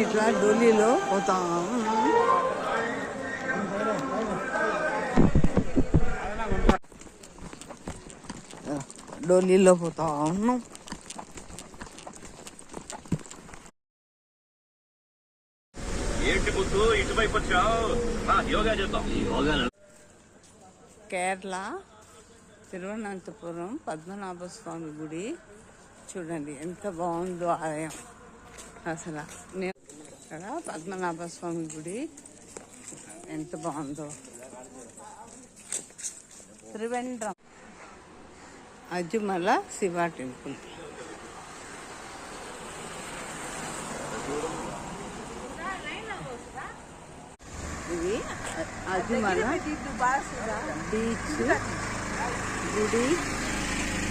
ఇట్లా డోలీలో పోతాం. డోలీలో పోతా ఉన్నాం. కేరళ తిరువనంతపురం పద్మనాభ స్వామి గుడి చూడండి ఎంత బాగుందో ఆలయం. అసలు ఇక్కడ పద్మనాభ స్వామి గుడి ఎంత బాగుందో. త్రివేంద్రం అజుమల శివ టెంపుల్. ఇది అజుమల బీచ్ గుడి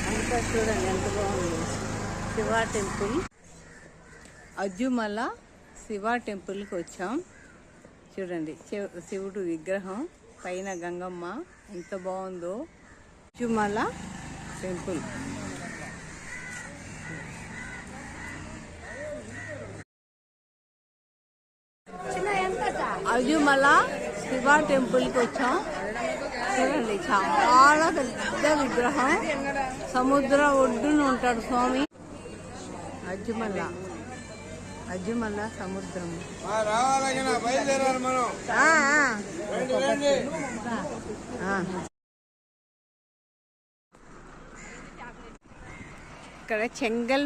అంతా చూడండి ఎంత బాగుంది. శివ టెంపుల్, అజుమల శివ టెంపుల్కి వచ్చాం. చూడండి శివుడు విగ్రహం పైన గంగమ్మ ఎంత బాగుందో. అజుమల టెంపుల్. అజుమల శివ టెంపుల్కి వచ్చాం. చూడండి చాలా పెద్ద విగ్రహం, సముద్ర ఒడ్డున ఉంటాడు స్వామి. అజుమల సముద్రం. ఇక్కడ చెంగల్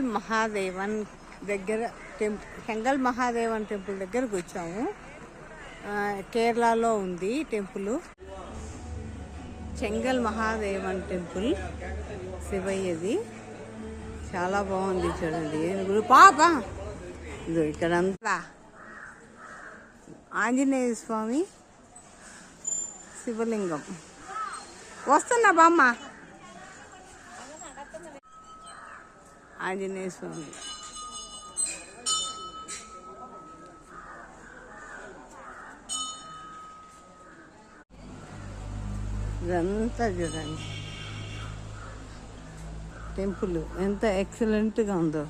మహాదేవన్ టెంపుల్ దగ్గరకు వచ్చాము. కేరళలో ఉంది టెంపుల్. చెంగల్ మహాదేవన్ టెంపుల్ శివయ్యది. చాలా బాగుంది చూడండి. పాప ఇది ఇక్కడ అంతా ఆంజనేయ స్వామి శివలింగం. వస్తున్నా బామ్మ. ఆంజనేయ స్వామి ఇదంతా చూడండి టెంపుల్ ఎంత ఎక్సలెంట్గా ఉందో.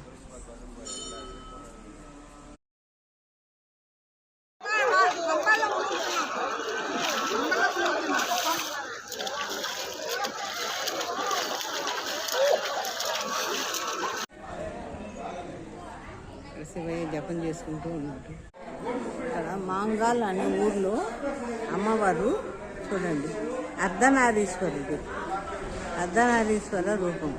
శివయ్య జపం చేసుకుంటూ ఉన్నాడు. ఇక్కడ మాంగాల్ అనే ఊర్లో అమ్మవారు చూడండి అర్ధనారీశ్వరుడు, అర్ధనారీశ్వర రూపం.